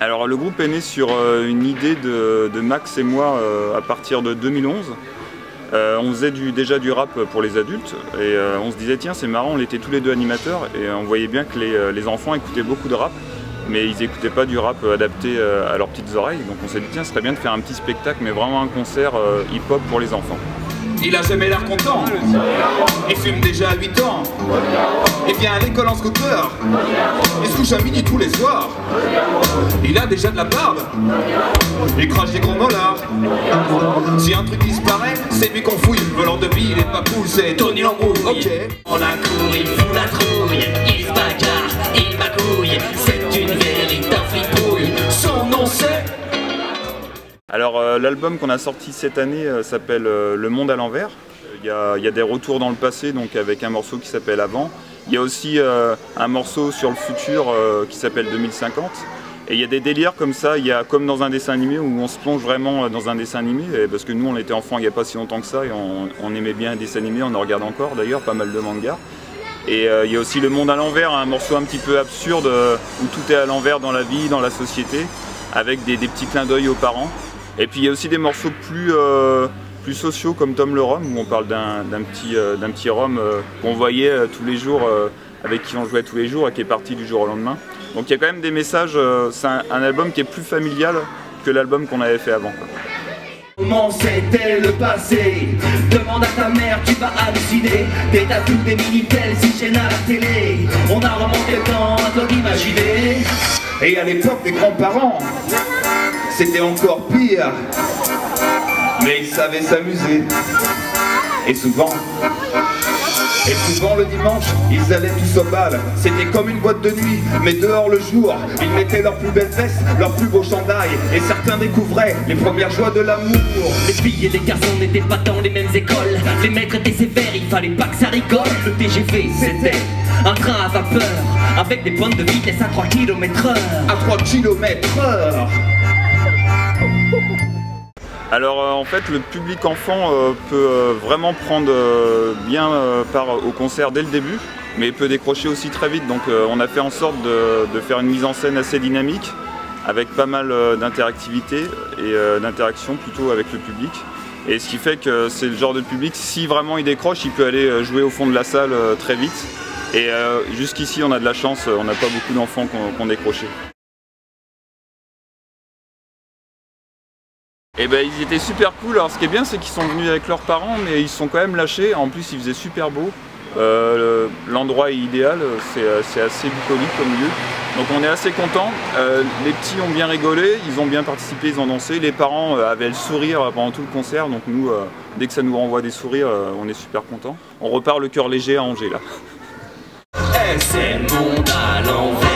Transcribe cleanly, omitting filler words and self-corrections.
Alors le groupe est né sur une idée de Max et moi à partir de 2011. On faisait déjà du rap pour les adultes et on se disait tiens c'est marrant, on était tous les deux animateurs et on voyait bien que les enfants écoutaient beaucoup de rap, mais ils n'écoutaient pas du rap adapté à leurs petites oreilles. Donc on s'est dit tiens ce serait bien de faire un petit spectacle mais vraiment un concert hip-hop pour les enfants. Il a jamais l'air content, il fume déjà à 8 ans, et vient à l'école en scooter, il se couche à midi tous les soirs, il a déjà de la barbe, il crache des gros molars. Si un truc disparaît, c'est lui qu'on fouille, volant de vie, il est pas cool, c'est Tony l'embrouille. Ok. On la court, il fout la trouille, il se bagarre, il magouille, c'est une véritable flipouille, son nom c'est... Alors l'album qu'on a sorti cette année s'appelle Le Monde à l'envers. Il y a des retours dans le passé, donc avec un morceau qui s'appelle Avant. Il y a aussi un morceau sur le futur qui s'appelle 2050. Et il y a des délires comme ça, il y a comme dans un dessin animé où on se plonge vraiment dans un dessin animé. Parce que nous on était enfants il n'y a pas si longtemps que ça et on aimait bien un dessin animé, on en regarde encore d'ailleurs, pas mal de mangas. Et il y a aussi Le Monde à l'envers, un morceau un petit peu absurde où tout est à l'envers dans la vie, dans la société, avec des petits clins d'œil aux parents. Et puis il y a aussi des morceaux plus sociaux comme Tom le Rhum, où on parle d'un petit Rhum qu'on voyait tous les jours, avec qui on jouait tous les jours et qui est parti du jour au lendemain. Donc il y a quand même des messages, c'est un album qui est plus familial que l'album qu'on avait fait avant. Comment c'était le passé? Demande à ta mère, tu vas halluciner. Des tatous, des mini-tels, si chaînes à la télé. On a remonté le temps, à toi d'imaginer. Et à l'époque des grands-parents, c'était encore pire, mais ils savaient s'amuser. Et souvent le dimanche, ils allaient tous au bal. C'était comme une boîte de nuit, mais dehors le jour. Ils mettaient leurs plus belles vestes, leurs plus beaux chandails. Et certains découvraient les premières joies de l'amour. Les filles et les garçons n'étaient pas dans les mêmes écoles. Les maîtres étaient sévères, il fallait pas que ça rigole. Le TGV c'était un train à vapeur, avec des pointes de vitesse à 3 km/h. À 3 km/h. Alors en fait le public enfant peut vraiment prendre bien part au concert dès le début, mais peut décrocher aussi très vite. Donc on a fait en sorte de faire une mise en scène assez dynamique, avec pas mal d'interactivité et d'interaction plutôt avec le public. Et ce qui fait que c'est le genre de public, si vraiment il décroche, il peut aller jouer au fond de la salle très vite. Et jusqu'ici on a de la chance, on n'a pas beaucoup d'enfants qui ont décroché. Et ben ils étaient super cool. Alors ce qui est bien c'est qu'ils sont venus avec leurs parents mais ils sont quand même lâchés. En plus il faisait super beau. L'endroit est idéal, c'est assez bucolique comme lieu. Donc on est assez contents. Les petits ont bien rigolé, ils ont bien participé, ils ont dansé. Les parents avaient le sourire pendant tout le concert. Donc nous, dès que ça nous renvoie des sourires, on est super contents. On repart le cœur léger à Angers là. C'est le monde à l'envers.